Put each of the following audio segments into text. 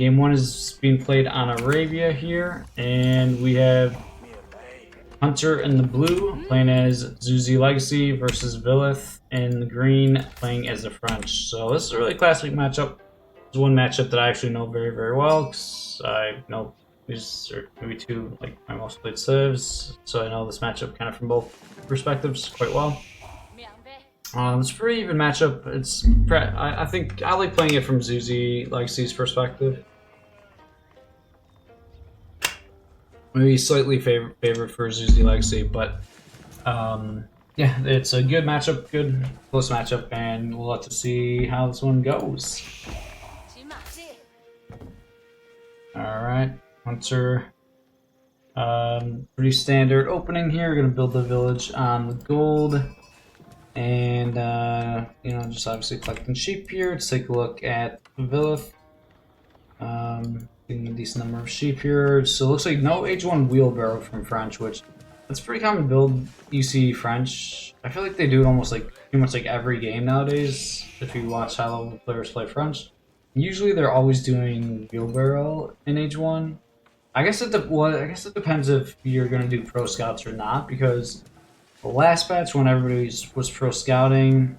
Game 1 is being played on Arabia here, and we have Hunter in the blue playing as Zuzi Legacy versus Villith in the green playing as the French. So this is a really classic matchup. It's one matchup that I actually know very, very well because I know these are maybe two like my most played civs, so I know this matchup kind of from both perspectives quite well. It's a pretty even matchup. I think I like playing it from Zuzi Legacy's perspective. Maybe slightly favorite for Zuzi Legacy, but yeah, it's a good matchup, good close matchup, and we'll have to see how this one goes. Alright, Hunter. Pretty standard opening here. We're gonna build the village on the gold. And you know, just obviously collecting sheep here. Let's take a look at Villith. Getting a decent number of sheep here. So it looks like no H1 wheelbarrow from French, which that's a pretty common build you see French. I feel like they do it almost like pretty much like every game nowadays. If you watch high level players play French, usually they're always doing wheelbarrow in H1. I guess it depends if you're gonna do pro scouts or not, because the last patch when everybody was pro scouting,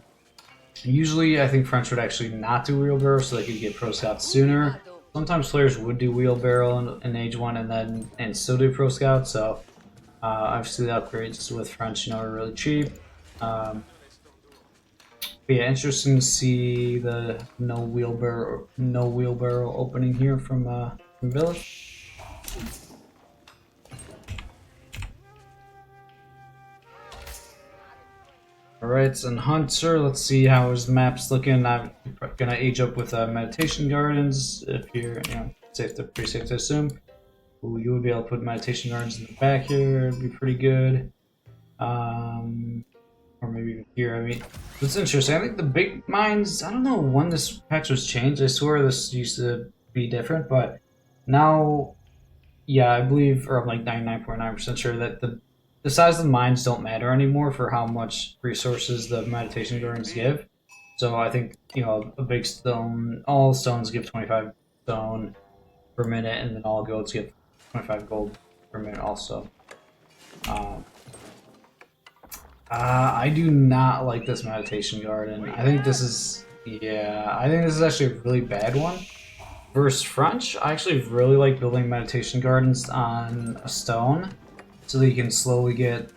usually I think French would actually not do wheelbarrow so they could get pro scouts sooner. Sometimes players would do wheelbarrow in H1 and still do pro scout. So obviously the upgrades with French, you know, are really cheap. But yeah, interesting to see the no wheelbarrow opening here from Village. Alright, and Hunter, let's see how his map's looking. I'm gonna age up with Meditation Gardens. If you're, you know, pretty safe to assume. Ooh, you would be able to put Meditation Gardens in the back here. It'd be pretty good. Or maybe even here. I mean, it's interesting. I think the big mines, I don't know when this patch was changed. I swear this used to be different, but now, yeah, I believe, or I'm like 99.9% sure that the size of the mines don't matter anymore for how much resources the Meditation Gardens give. So I think, you know, a big stone, all stones give 25 stone per minute, and then all golds give 25 gold per minute also. I do not like this Meditation Garden. I think this is, yeah, I think this is actually a really bad one. Versus French, I actually really like building Meditation Gardens on a stone, so that you can slowly get,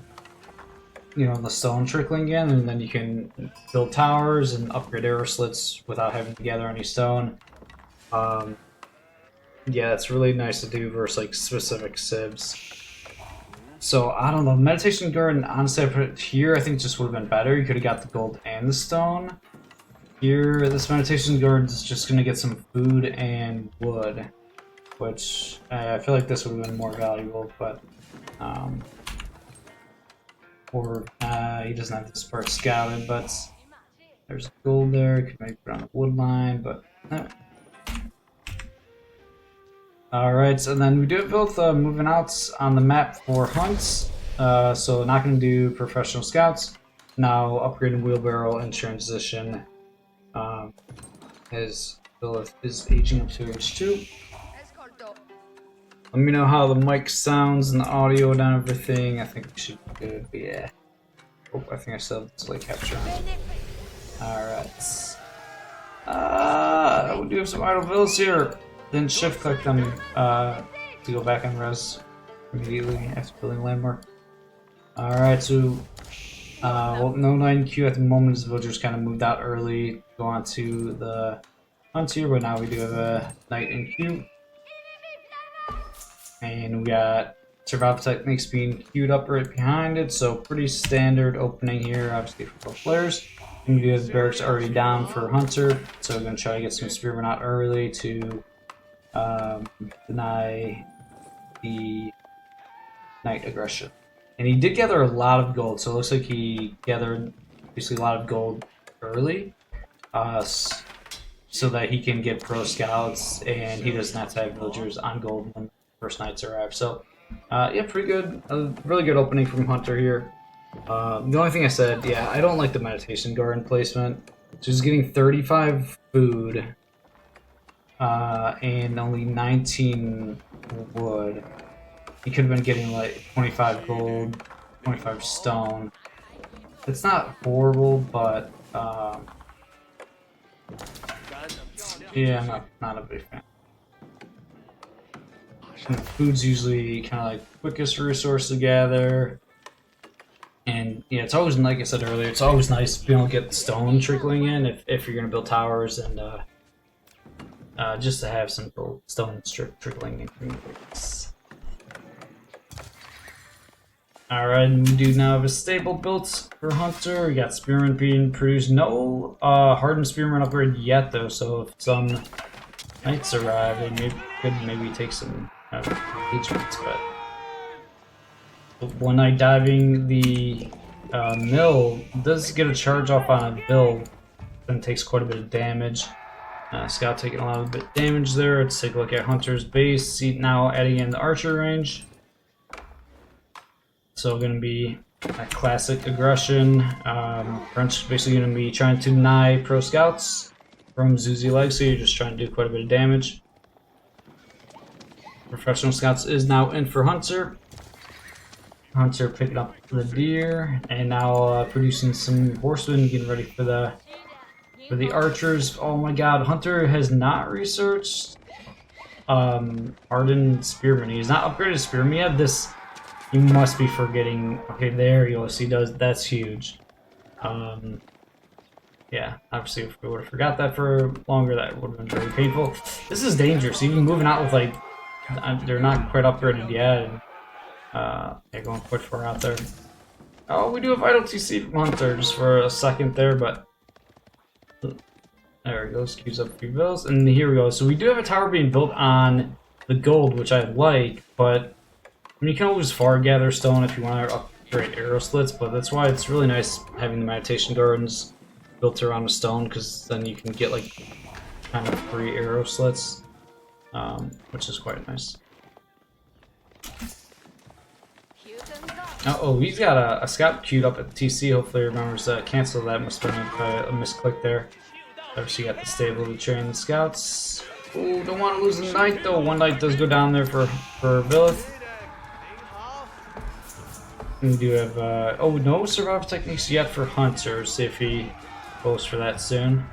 you know, the stone trickling in, and then you can build towers and upgrade arrow slits without having to gather any stone. Yeah, it's really nice to do versus like specific civs. So I don't know, Meditation Garden, honestly, I put it here, I think just would have been better. You could have got the gold and the stone. Here, this Meditation Garden is just gonna get some food and wood, which I feel like this would have been more valuable, but he doesn't have this part scouted, but there's gold there. Could maybe put on the wood line, but alright, so then we do have both moving outs on the map for hunts. So not going to do professional scouts. Now upgrading wheelbarrow in transition as Lilith is aging up to H2. Let me know how the mic sounds and the audio and everything. I think we should be good, but yeah. Oh, I think I still have display capture on. Alright. We do have some idle villas here. Then shift click them to go back on res immediately after building landmark. Alright, so well, no knight in queue at the moment as the villagers kind of moved out early, go on to the hunt here, but now we do have a knight in queue. And we got survival techniques being queued up right behind it, so pretty standard opening here, obviously for both players. And we do have the barracks already down for Hunter, so we're going to try to get some spearmen out early to deny the knight aggression. And he did gather a lot of gold, so it looks like he gathered basically a lot of gold early, so that he can get pro scouts and he doesn't have to have villagers on gold when first knights arrive. So yeah, pretty good, a really good opening from Hunter here. The only thing I said, yeah, I don't like the Meditation Garden placement. Just getting 35 food and only 19 wood. He could have been getting like 25 gold, 25 stone. It's not horrible, but yeah, I'm not a big fan. And food's usually kind of like quickest resource to gather. And yeah, it's always, like I said earlier, it's always nice being able to get stone trickling in if you're going to build towers, and just to have some stone trickling in. Alright, we do now have a stable built for Hunter. We got Spearman being produced. No hardened Spearman upgrade yet, though, so if some knights arrive, they could maybe take some engagements, but one knight diving the mill does get a charge off on a build, then takes quite a bit of damage. Scout taking a lot of damage there. Let's take a look at Hunter's base. See, now adding in the archer range. So going to be a classic aggression. French basically going to be trying to deny pro scouts from Zuzi Legacy. You're just trying to do quite a bit of damage. Professional scouts is now in for Hunter. Hunter picking up the deer and now producing some horsemen, getting ready for the archers. Oh my god, Hunter has not researched hardened spearman. He's not upgraded spearman yet. This, you must be forgetting. Okay, there you go. So he does. That's huge. Yeah, obviously if we would have forgot that for longer, that would have been very painful. This is dangerous. Even moving out with like, they're not quite upgraded yet. And, yeah, going quite far out there. Oh, we do have idle TC from Hunter just for a second there, but there he goes. Queues up a few bills, and here we go. So we do have a tower being built on the gold, which I like, but I mean, you can always far gather stone if you want to upgrade arrow slits, but that's why it's really nice having the meditation gardens built around a stone, because then you can get like kind of free arrow slits, which is quite nice. Oh, he's got a scout queued up at the TC. Hopefully he remembers to cancel that. Must have been a misclick there. Obviously got the stable to train the scouts. Ooh, don't want to lose a knight though. One knight does go down there for Villith. We do have, oh, no survival techniques yet for Hunter. See if he goes for that soon.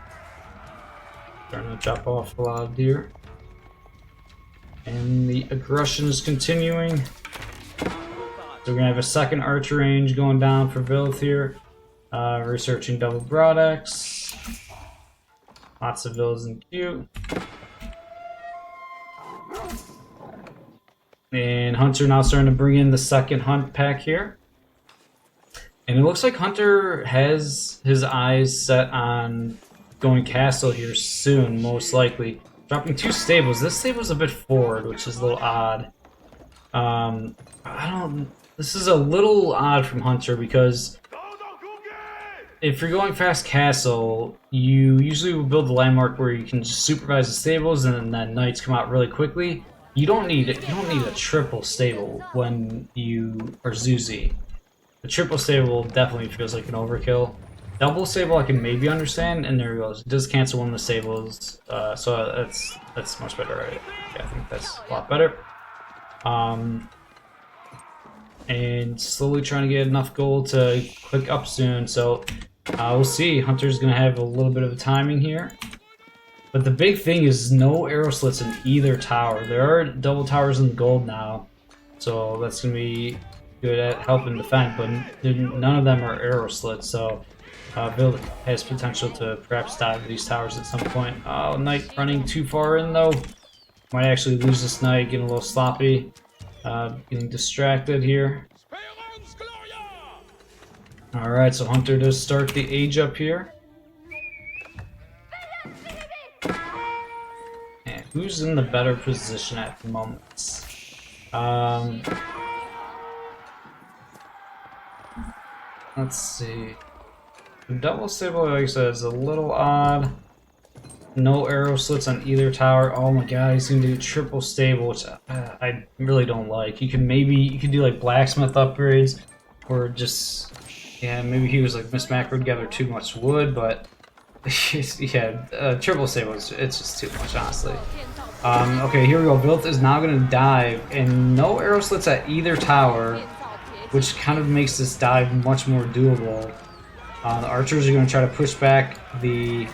Starting to drop off a lot of deer. And the aggression is continuing. So we're going to have a second archer range going down for Villith here. Researching double broadaxe. Lots of villas in queue. And Hunter now starting to bring in the second hunt pack here. And it looks like Hunter has his eyes set on going castle here soon, most likely. Dropping 2 stables. This stable's a bit forward, which is a little odd. This is a little odd from Hunter because if you're going fast castle, you usually will build a landmark where you can just supervise the stables and then knights come out really quickly. You don't need a triple stable when you are Zuzi. The triple stable definitely feels like an overkill. Double stable I can maybe understand, and there it goes. It does cancel one of the stables, so that's much better, right? Yeah, I think that's a lot better. And slowly trying to get enough gold to click up soon, so we'll see. Hunter's gonna have a little bit of a timing here. But the big thing is no arrow slits in either tower. There are double towers in gold now, so that's going to be good at helping defend, but none of them are arrow slits, so Build has potential to perhaps dive these towers at some point. Oh, knight running too far in though. Might actually lose this knight, getting a little sloppy, getting distracted here. Alright, so Hunter does start the age up here. And who's in the better position at the moment? Let's see. The double stable, like I said, is a little odd. No arrow slits on either tower. Oh my god, he's gonna do triple stable, which I really don't like. You could do like blacksmith upgrades, or just maybe he was like mismacroed together too much wood, but yeah, triple stable it's just too much, honestly. Okay, here we go. Vilth is now going to dive, and no arrow slits at either tower, which kind of makes this dive much more doable. The archers are going to try to push back the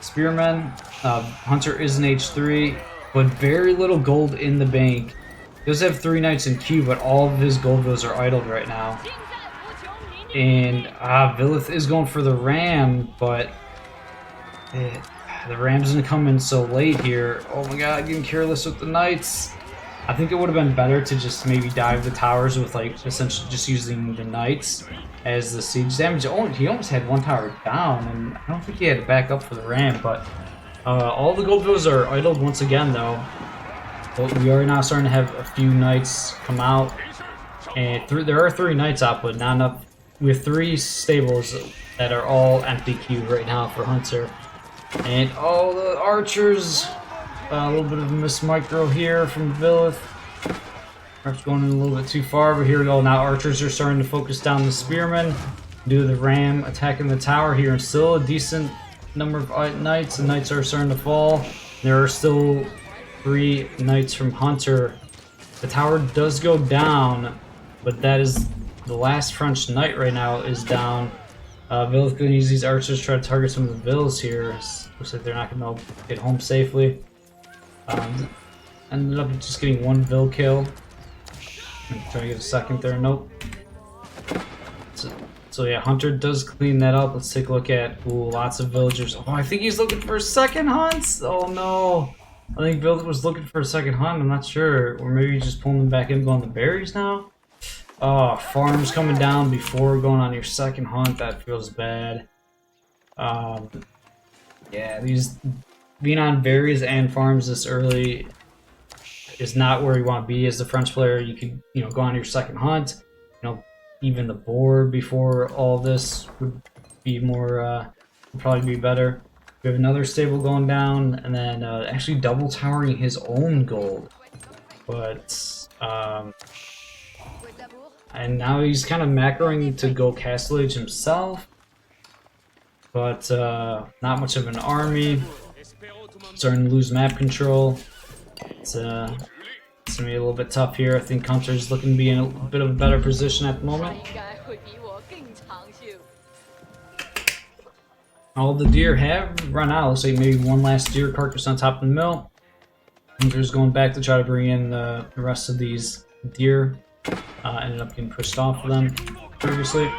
spearmen. Hunter is an H3, but very little gold in the bank. He does have 3 knights in queue, but all of his gold bills are idled right now. And Vilith is going for the ram, but the ram's gonna come in so late here. Oh my god, getting careless with the knights. I think it would have been better to just maybe dive the towers with, like, essentially just using the knights as the siege damage. Oh, he almost had 1 tower down, and I don't think he had to back up for the ram, but all the gold bills are idled once again, though. But we are now starting to have a few knights come out, and there are 3 knights out, but not enough. We have 3 stables that are all empty queue right now for Hunter. And oh, the archers! A little bit of a miss micro here from Vilith. Perhaps going in a little bit too far, but here we go. Now archers are starting to focus down the spearmen. Do the ram attacking the tower here, and still a decent number of knights. The knights are starting to fall. There are still 3 knights from Hunter. The tower does go down, but that is the last French knight right now is down. Vilith going to use these archers to try to target some of the villas here. Looks like they're not going to get home safely. Ended up just getting 1 vill kill. Trying to get a second there. Nope. So yeah, Hunter does clean that up. Let's take a look at lots of villagers. Oh, I think he's looking for a second hunt. Oh no. I think Vilith was looking for a second hunt. I'm not sure. Or maybe he's just pulling them back in, going the berries now. Oh, farms coming down before going on your second hunt. That feels bad. Yeah, these being on berries and farms this early is not where you want to be as the French player. You could, go on your second hunt. Even the board before all this would be more, would probably be better. We have another stable going down, and then actually double towering his own gold. But, and now he's kind of macroing to go Castle Age himself. But, not much of an army. Starting to lose map control. It's gonna be a little bit tough here. I think Hunter's looking to be in a bit of a better position at the moment. All the deer have run out. Looks like maybe 1 last deer carcass on top of the mill. Hunter's going back to try to bring in the rest of these deer. Ended up getting pushed off of them previously.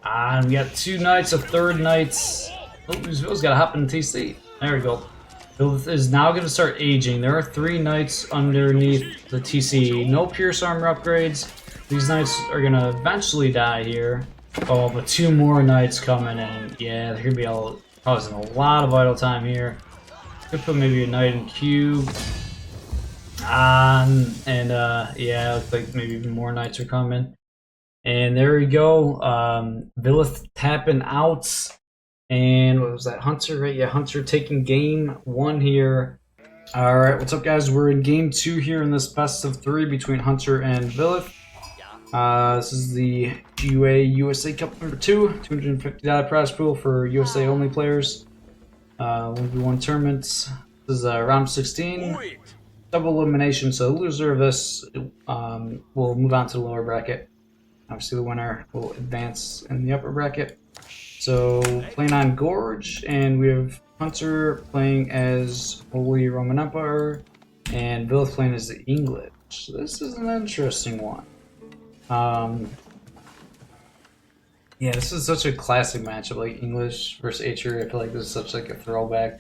And we got 2 knights, a 3rd knight. Oh, Bill's got to hop in the TC. There we go. Bill is now going to start aging. There are 3 knights underneath the TC. No pierce armor upgrades. These knights are going to eventually die here. Oh, but 2 more knights coming in. Yeah, there could be causing a lot of idle time here. Could put maybe a knight in queue. Yeah, looks like maybe even more knights are coming. And there we go. Vilith tapping out. And what was that? Hunter, right? Yeah, Hunter taking game 1 here. Alright, what's up, guys? We're in game 2 here in this best of 3 between Hunter and Vilith. This is the GiveUA USA Cup number 2. $250 prize pool for USA only players. 1v1 tournaments. This is round 16. Double elimination, so the loser of this will move on to the lower bracket. Obviously, the winner will advance in the upper bracket. So, playing on Gorge, and we have Hunter playing as Holy Roman Empire, and Vilith playing as the English. So this is an interesting one. Yeah, this is such a classic matchup, like English versus Acher. I feel like this is such like a throwback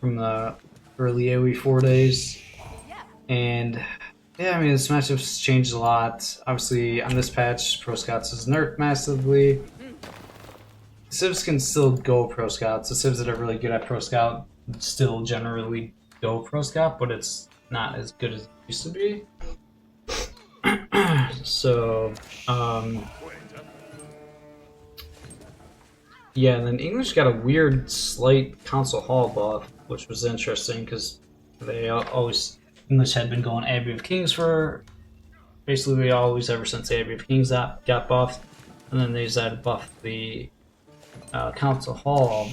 from the early AOE 4 days. And yeah, I mean, this matchup's changed a lot. Obviously, on this patch, Pro Scouts is nerfed massively. Civs can still go Pro Scouts. The Civs that are really good at Pro Scout still generally go Pro Scout, but it's not as good as it used to be. So, yeah, and then English got a weird slight Council Hall buff, which was interesting because English had been going Abbey of Kings for basically always ever since Abbey of Kings got buffed, and then they decided to buff the Council Hall,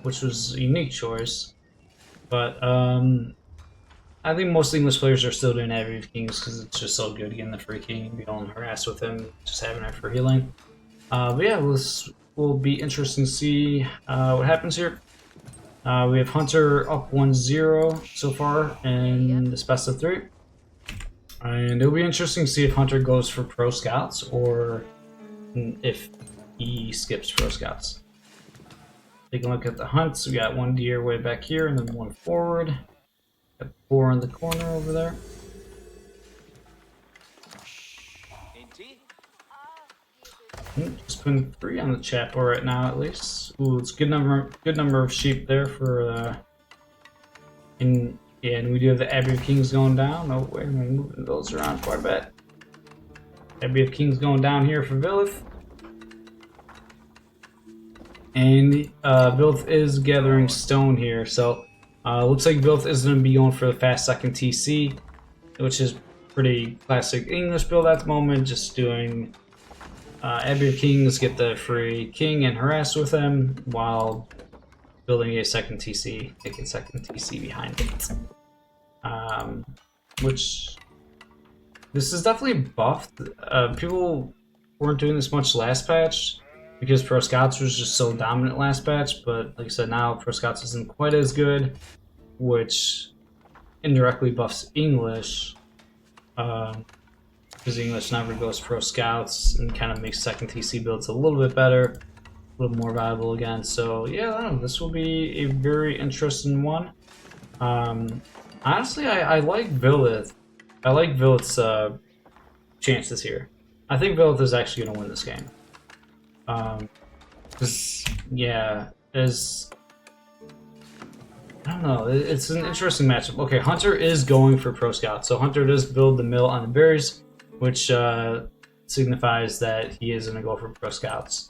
which was a unique choice. But I think most English players are still doing AOEIV Kings because it's just so good getting the free king and be on harass with him, just having it for healing. But yeah, this will be interesting to see what happens here. We have Hunter up 1-0 so far in this best of 3. And it'll be interesting to see if Hunter goes for Pro Scouts or if he skips Pro Scouts. Take a look at the hunts. We got 1 deer way back here and then 1 forward. Got 4 in the corner over there. Just putting 3 on the chat board right now, at least. Ooh, it's a good number of sheep there for. And we do have the Abbey of Kings going down. Oh wait, I'm moving those around quite a bit. Abbey of Kings going down here for Villith. And Villith is gathering stone here, so looks like Villith is going to be going for the fast second TC, which is pretty classic English build at the moment, just doing Abbey of Kings, get the free king and harass with him while building a second TC, taking second TC behind it. Which, this is definitely buffed. People weren't doing this much last patch because Pro Scouts was just so dominant last patch, but like I said, now Pro Scouts isn't quite as good, which indirectly buffs English. Because English never goes Pro Scouts and kind of makes second TC builds a little bit better, a little more valuable again. So yeah, I don't know, this will be a very interesting one. Honestly, I like Villith. I like Villith's chances here. I think Villith is actually going to win this game. Because, yeah, I don't know, it's an interesting matchup. Okay, Hunter is going for Pro Scout, so Hunter does build the mill on the berries, which signifies that he is going to go for Pro Scouts.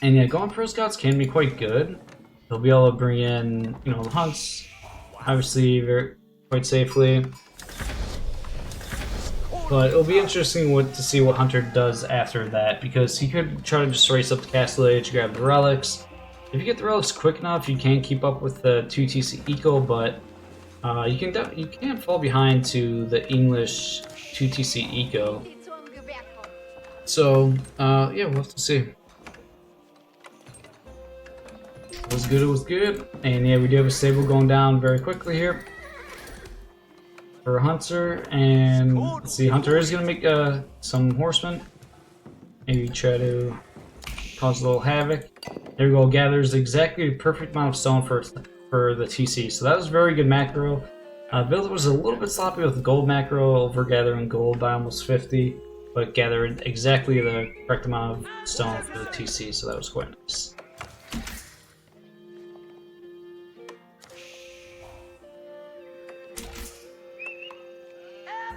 And yeah, going Pro Scouts can be quite good. He'll be able to bring in, you know, the hunts, obviously quite safely. But it'll be interesting to see what Hunter does after that, because he could try to just race up the Castle Age, grab the relics. If you get the relics quick enough, you can keep up with the 2 TC eco, but you can fall behind to the English 2 TC eco. So yeah, we'll have to see. It was good, it was good. And yeah, we do have a stable going down very quickly here for Hunter, and let's see, Hunter is going to make some horsemen. Maybe try to cause a little havoc. There we go, gathers exactly the perfect amount of stone for the TC, so that was very good macro. Build was a little bit sloppy with the gold macro, over gathering gold by almost 50, but gathered exactly the correct amount of stone for the TC, so that was quite nice.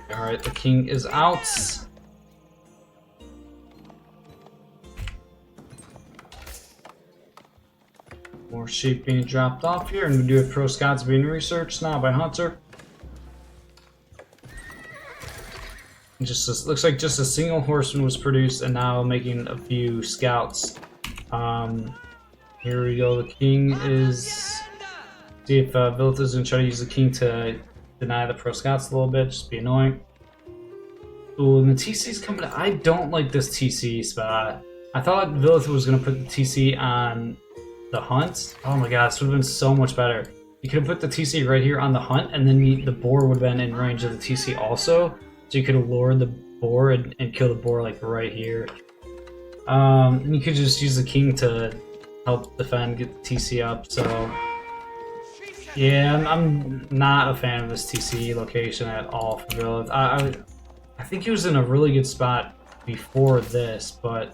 Alright, the king is out. More sheep being dropped off here, and we do have Pro Scouts being researched now by Hunter. Looks like just a single horseman was produced, and now making a few scouts. Here we go, the king is... See if Villith is going to try to use the king to deny the Pro Scouts a little bit, just be annoying. Ooh, and the TC's coming. I don't like this TC spot. I thought Villith was going to put the TC on the hunt. Oh my god, this would have been so much better. You could have put the TC right here on the hunt, and then the boar would have been in range of the TC also. So you could have lured the boar and kill the boar like right here. And you could just use the king to help defend, get the TC up. So yeah, I'm not a fan of this TC location at all for Villith. I think he was in a really good spot before this, but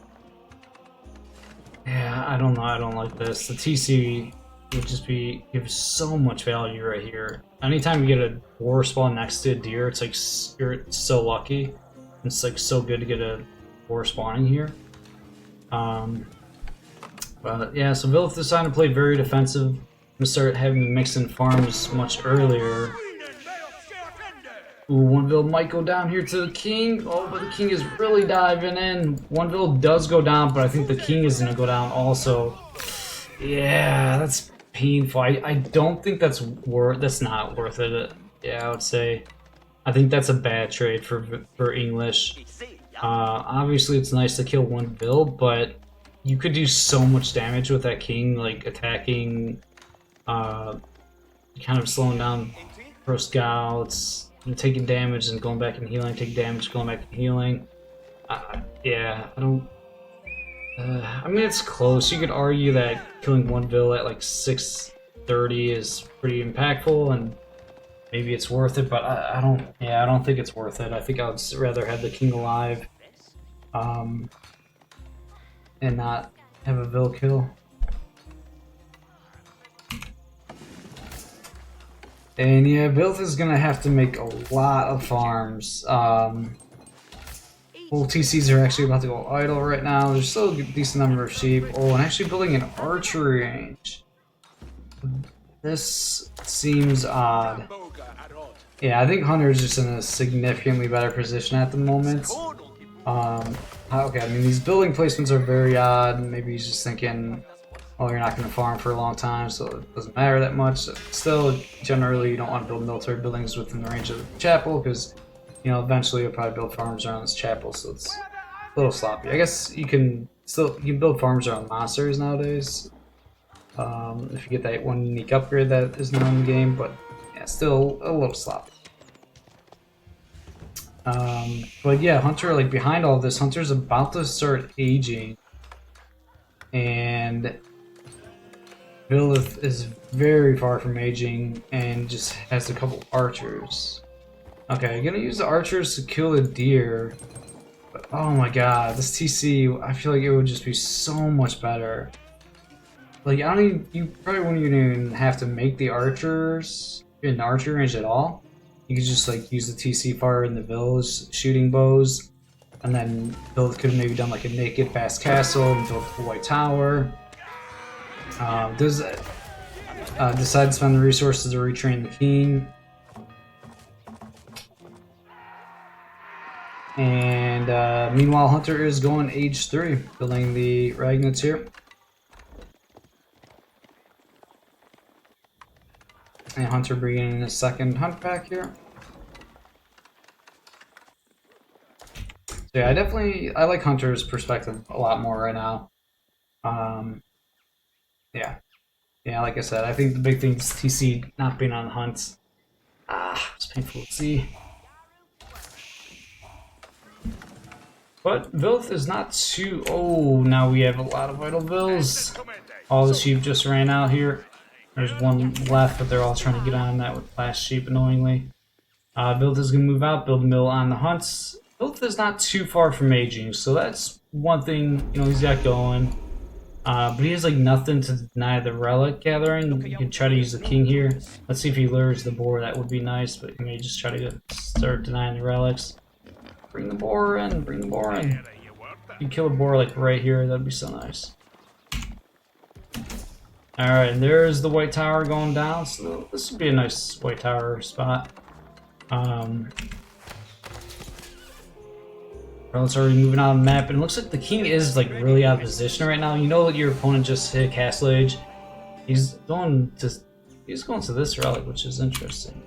yeah, I don't know. I don't like this. The TC would just give so much value right here. Anytime you get a boar spawn next to a deer, it's like you're so lucky. It's like so good to get a boar spawning here. But yeah, so Villith decided to play very defensive and start having to mix in farms much earlier. Ooh, Oneville might go down here to the king. Oh, but the king is really diving in. Oneville does go down, but I think the king is going to go down also. Yeah, that's painful. I don't think that's not worth it. Yeah, I would say. I think that's a bad trade for English. Obviously, it's nice to kill one build, but you could do so much damage with that king, like attacking, kind of slowing down pro scouts, and taking damage and going back and healing, taking damage, going back and healing. Yeah, I don't. I mean, it's close. You could argue that killing one bill at like 630 is pretty impactful, and maybe it's worth it. But I don't. Yeah, I don't think it's worth it. I think I would rather have the king alive, and not have a bill kill. And yeah, Bilth is gonna have to make a lot of farms. Full TCs are actually about to go idle right now. There's still a decent number of sheep. Oh, and actually building an archery range. This seems odd. Yeah, I think Hunter is just in a significantly better position at the moment. Okay, I mean, these building placements are very odd. Maybe he's just thinking, oh, you're not going to farm for a long time, so it doesn't matter that much. Still, generally, you don't want to build military buildings within the range of the chapel, because, you know, eventually you'll probably build farms around this chapel, so it's a little sloppy. I guess you can build farms around monsters nowadays, if you get that one unique upgrade that is now in the game, but yeah, still a little sloppy. But yeah, Hunter, like, behind all this, Hunter's about to start aging, and Billith is very far from aging and just has a couple archers. Okay, I'm gonna use the archers to kill the deer. But oh my god, this TC, I feel like it would just be so much better. Like, I don't even, you probably wouldn't even have to make the archers in the archery range at all. You could just like use the TC fire in the village, shooting bows, and then Billith could have maybe done like a naked fast castle and built the white tower. Decide to spend the resources to retrain the king. And meanwhile, Hunter is going age 3, building the Ragnets here. And Hunter bringing in his second hunt pack here. So yeah, I like Hunter's perspective a lot more right now. Yeah, like I said, I think the big thing is TC not being on the hunt. It's painful to see. But Vilth is not too... Oh, now we have a lot of vital vills. All the sheep just ran out here. There's one left, but they're all trying to get on that with last sheep, annoyingly. Vilth is going to move out, build a mill on the hunts. Vilth is not too far from aging, so that's one thing, you know, he's got going. But he has like nothing to deny the relic gathering. You can try to use the king here. Let's see if he lures the boar. That would be nice, but he may just try to start denying the relics. Bring the boar in, bring the boar in. If you kill a boar like right here, that'd be so nice. Alright, and there's the white tower going down, so this would be a nice white tower spot. It's already moving on the map, and it looks like the king is like really out of position right now. You know that your opponent just hit Castle Age. He's going to this relic, which is interesting.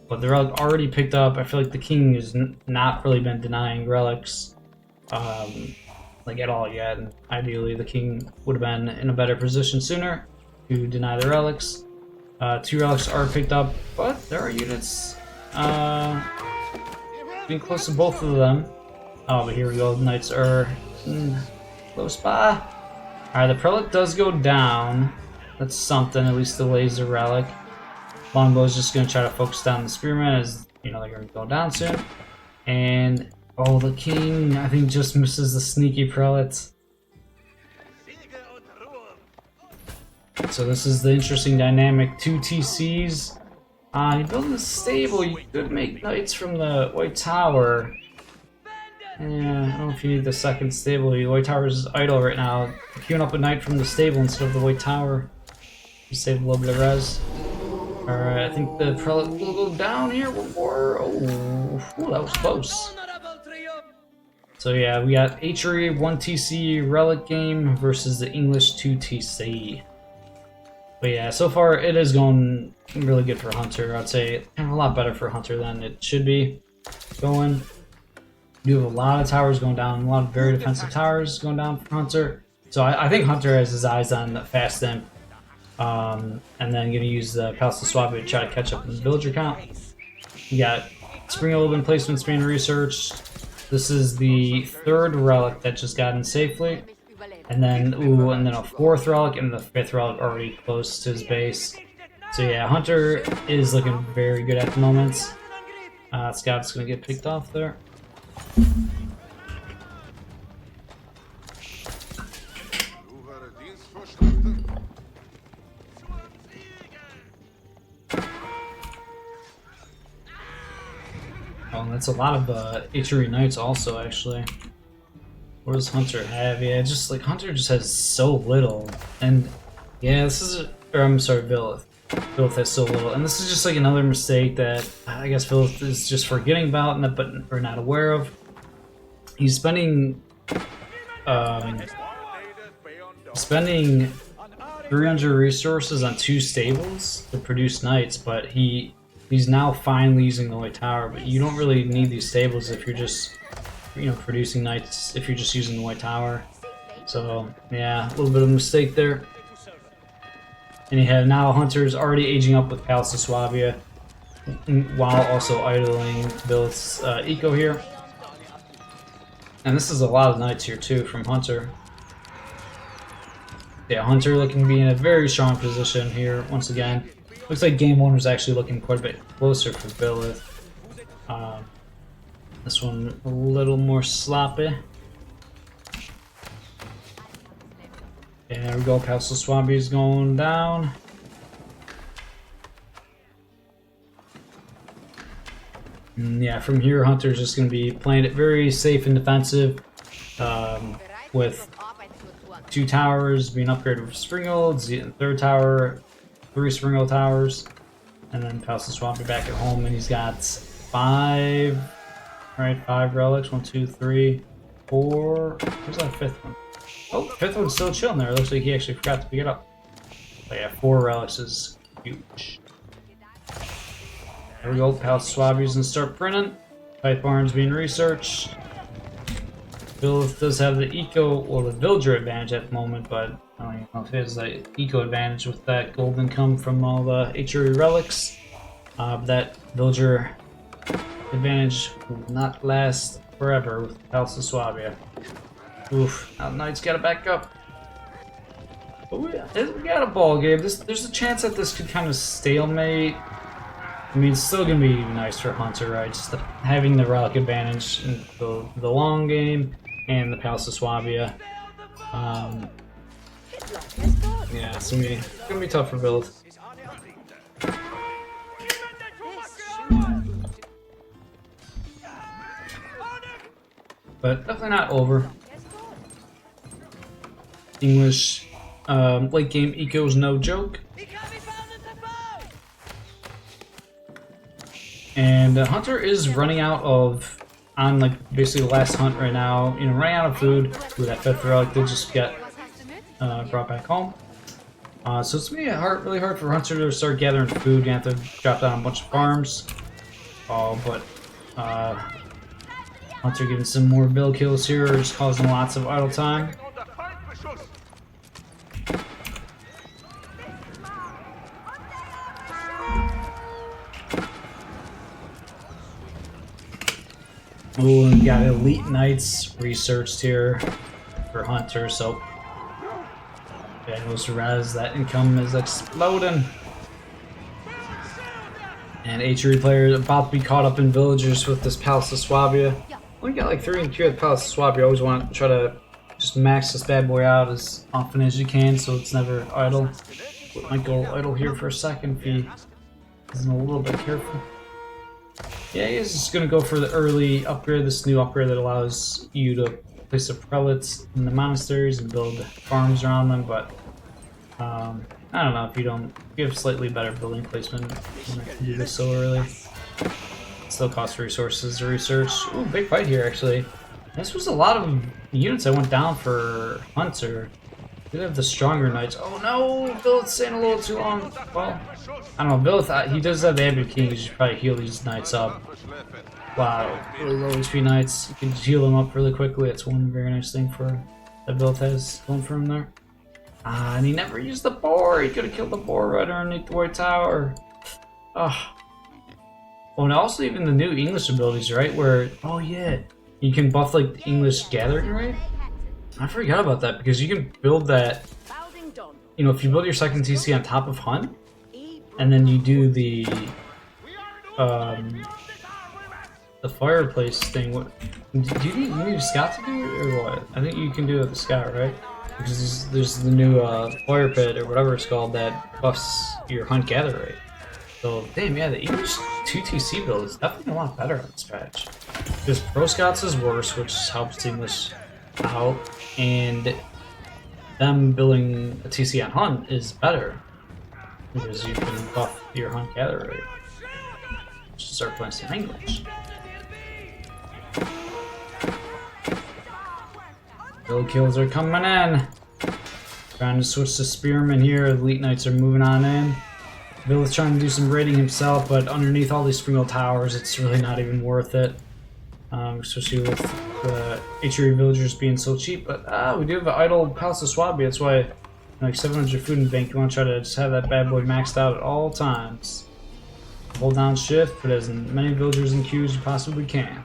But the relic already picked up. I feel like the king has not really been denying relics, like at all yet. And ideally, the king would have been in a better position sooner to deny the relics. 2 relics are picked up, but there are units. Being close to both of them. Oh, but here we go. Knights are close by. Alright, the prelate does go down. That's something. At least delays the relic. Longbow's just going to try to focus down the spearmen, as you know they're going to go down soon. And oh, the king, I think, just misses the sneaky prelate. So this is the interesting dynamic. 2 TCs. You build a stable, you could make knights from the White Tower. Yeah, I don't know if you need the second stable. The White Tower is idle right now. Queuing up a knight from the stable instead of the White Tower. You save a little bit of res. Alright, I think the prelate will go down here. Oh, that was close. So yeah, we got Atri 1 TC Relic game versus the English 2 TC. But yeah, so far it is going really good for Hunter. I'd say kind of a lot better for Hunter than it should be going. You have a lot of towers going down, a lot of very defensive towers going down for Hunter. So I think Hunter has his eyes on the fast imp, and then going to use the Palace of Swabia to try to catch up in the villager count. You got Spring Open placements being researched. This is the 3rd relic that just got in safely. And then, and then a 4th relic and the 5th relic already close to his base. So yeah, Hunter is looking very good at the moment. Scout's going to get picked off there. Oh, and that's a lot of Atri Knights also, actually. What does Hunter have? Yeah, just like Hunter just has so little. And yeah, this is, or I'm sorry, Vilith. Vilith has so little. And this is just like another mistake that I guess Vilith is just forgetting about and but or not aware of. He's spending 300 resources on 2 stables to produce knights, but he's now finally using the white tower. But you don't really need these stables if you're just, you know, producing knights if you're just using the white tower. So yeah, a little bit of a mistake there. And you have now Hunter's already aging up with Palace of Swabia, while also idling Vilith's eco here. And this is a lot of knights here too from Hunter. Yeah, Hunter looking to be in a very strong position here once again. Looks like game 1 was actually looking quite a bit closer for Vilith. This one a little more sloppy. And there we go, Palace of Swabia is going down. And yeah, from here, Hunter's just going to be playing it very safe and defensive, with 2 towers being upgraded with Springolds, the 3rd tower, 3 Springold towers, and then Palace of Swabia back at home, and he's got 5 relics. 1, 2, 3, 4. Where's that 5th one? Oh, 5th one's still chilling there. Looks like he actually forgot to pick it up. But yeah, 4 relics is huge. There we go, Palace of Swabia's gonna start printing. Type Barn's being researched. Vilith does have the eco, or the villager advantage at the moment, but I don't even know if he has the eco advantage with that gold income from all the Atri relics. That villager advantage will not last forever with Palace of Swabia. Oof, now Knight's gotta back up. But we got a ball game. There's a chance that this could kind of stalemate. I mean, it's still gonna be nice for Hunter, right? Just having the relic advantage in the long game and the Palace of Swabia. Yeah, it's gonna be tough for Vilith. But definitely not over. English late game eco is no joke. And Hunter is running out of, on like basically the last hunt right now, you know, running out of food with that 5th relic did just get brought back home. So it's gonna be really hard for Hunter to start gathering food. You have to drop down a bunch of farms. But Hunter getting some more bill kills here, just causing lots of idle time. Oh, and we got Elite Knights researched here for Hunter, so Daniel's res, that income is exploding. And Atri players about to be caught up in villagers with this Palace of Swabia. We got like 3 and 2 at the Palace of Swabia. You always want to try to just max this bad boy out as often as you can so it's never idle. Might go idle here for a second if he isn't a little bit careful. Yeah, he's just gonna go for the early upgrade, this new upgrade that allows you to place the prelates in the monasteries and build farms around them, but I don't know, if you have slightly better building placement, you can do this so early. It still costs resources to research. Ooh, big fight here actually. This was a lot of units that went down for Hunter. Did have the stronger knights. Oh no, Bill's staying a little too long. Well, I don't know. Bill, he does have the Abbot King. You should probably heal these knights up. Wow, really low HP knights. You can heal them up really quickly. That's one very nice thing for that Bill has going for him there. Ah, and he never used the boar. He could have killed the boar right underneath the White Tower. Ah. Oh, and also even the new English abilities, right? Where, oh yeah, you can buff like the English gathering rate. I forgot about that because you can build that. You know, if you build your second TC on top of Hunt, and then you do the fireplace thing. What do you need a scout to do it, or what? I think you can do it with the scout, right? Because there's the new fire pit or whatever it's called that buffs your Hunt gather rate. So damn, yeah, the English 2TC build is definitely a lot better on this patch. Because Pro Scouts is worse, which helps the English out, and them building a TC on Hunt is better because you can buff your Hunt gather rate. Just start playing some English. Build kills are coming in. Trying to switch to Spearman here. Elite Knights are moving on in. Bill is trying to do some raiding himself, but underneath all these Springhill towers, it's really not even worth it. Especially with the HRE villagers being so cheap. But we do have an idle Palace of Swabia. That's why, like 700 food in the bank, you want to try to just have that bad boy maxed out at all times. Hold down shift, put as many villagers in queue as you possibly can.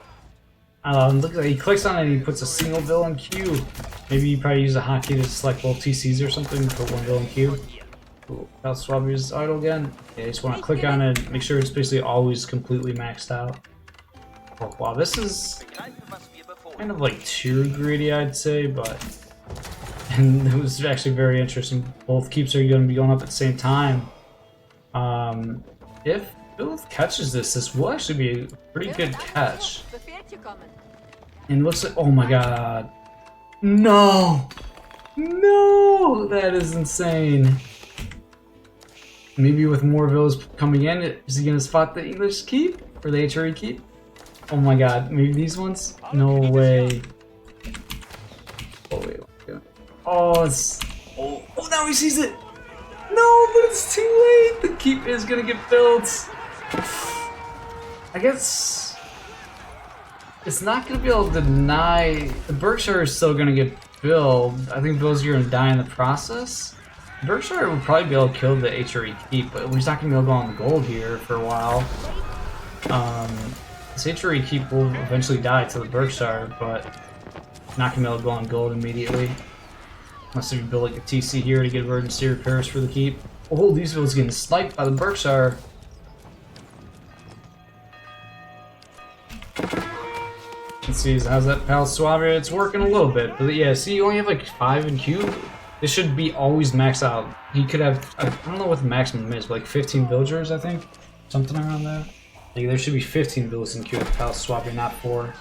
Look like he clicks on it and he puts a single vill in queue. Maybe you probably use a hotkey to select both TCs or something for one vill in queue. Cool. Palace Swabia is idle again. Yeah, you just want to click on it, make sure it's basically always completely maxed out. Oh, wow, this is kind of like too greedy, I'd say, but and it was actually very interesting. Both keeps are going to be going up at the same time. If Bill catches this will actually be a pretty good catch. And it looks like, oh my god. No! No! That is insane. Maybe with more villas coming in, is he going to spot the English keep? Or the HRE keep? Oh my god, maybe these ones? No way. Oh wait, oh, it's... Oh, now he sees it! No, but it's too late! The keep is gonna get built! I guess... It's not gonna be able to deny... The Berkshire is still gonna get built. I think those are gonna die in the process. Berkshire will probably be able to kill the HRE keep, but he's not gonna be able to go on the gold here for a while. This HRE keep will eventually die to the Berkshire, but not gonna be able to go on gold immediately. Unless you build like a TC here to get emergency repairs for the keep. Oh, these villas getting sniped by the Berkshire. Let's see, how's that Palace Swabia? It's working a little bit, but yeah, see, you only have like 5 in queue. This should be always maxed out. He could have, I don't know what the maximum is, but like 15 villagers, I think. Something around there. Like, there should be 15 villas in queue with Palace Swabia, not 4.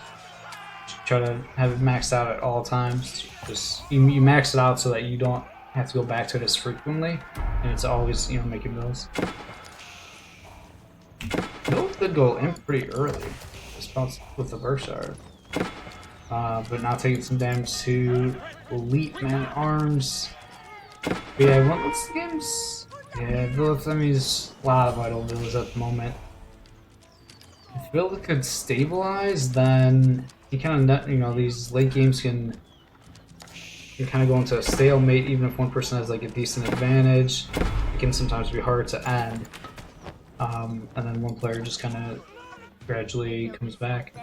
Try to have it maxed out at all times. Just you max it out so that you don't have to go back to it as frequently, and it's always, you know, making bills. Bills did go in pretty early, with the Berkshire, but now taking some damage to Elite Man Arms. But yeah, what's the game's? Yeah, Villa, I mean, there's a lot of idle villas at the moment. If Villa could stabilize, then you kind of, you know, these late games can kind of go into a stalemate. Even if one person has like a decent advantage, it can sometimes be hard to end. And then one player just kind of gradually comes back.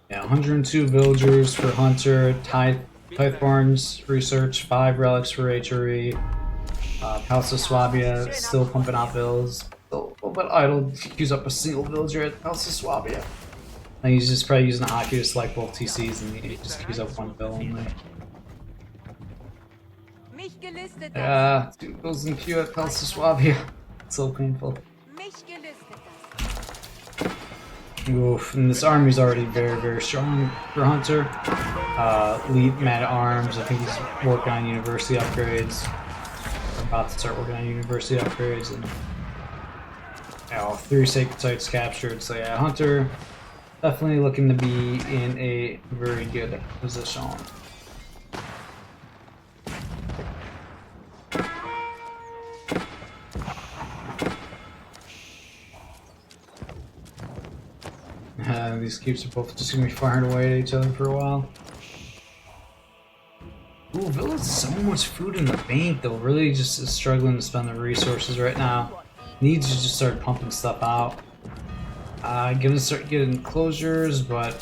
Yeah, 102 villagers for Hunter, Tithe Barns research, 5 relics for HRE. Palace of Swabia still pumping out bills. A little bit idle. Use up a single villager at Palace of Swabia. And he's just probably using a hotkey to select both TCs, and he just use up one bill only. Yeah, 2 bills in queue at Palace of Swabia. It's so painful. Oof, and this army's already very, very strong for Hunter. Elite man-at-arms, I think he's working on university upgrades. Or about to start working on university upgrades. And 3 sacred sites captured, so yeah, Hunter definitely looking to be in a very good position. These keeps are both just gonna be firing away at each other for a while. Ooh, Villa's so much food in the bank though, really just is struggling to spend the resources right now. Needs to just start pumping stuff out. Gonna start getting closures, but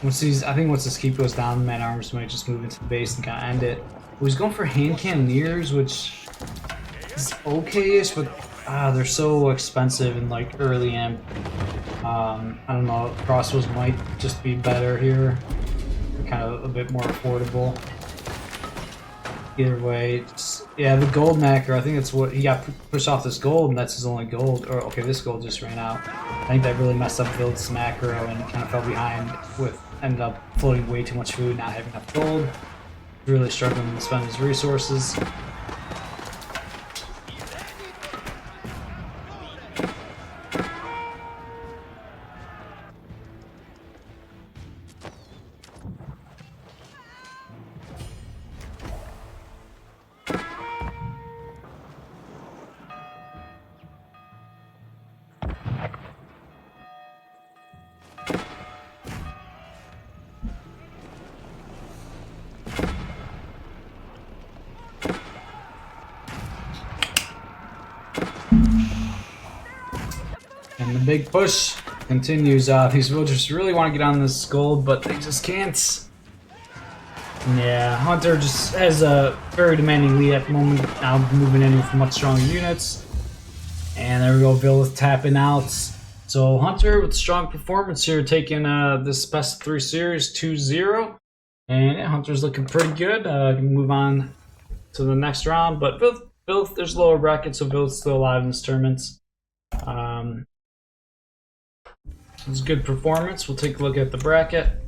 I think once this keep goes down, the man arms might just move into the base and kind of end it. He's going for hand cannoneers, which is okay-ish, but they're so expensive in like early amp. I don't know, crossbows might just be better here. They're kind of a bit more affordable. Either way, yeah, the gold macro, I think that's what he got pushed off this gold, and that's his only gold. Or okay, this gold just ran out. I think that really messed up Build's macro and kind of fell behind with ended up floating way too much food, not having enough gold. Really struggling to spend his resources. And the big push continues. These villagers really want to get on this gold, but they just can't. Yeah, Hunter just has a very demanding lead at the moment. Now moving in with much stronger units. And there we go, Bill is tapping out. So Hunter with strong performance here, taking this best of 3 series 2-0. And yeah, Hunter's looking pretty good. Can move on to the next round. But Bill, there's lower brackets, so Bill's still alive in this tournament. It's a good performance. We'll take a look at the bracket.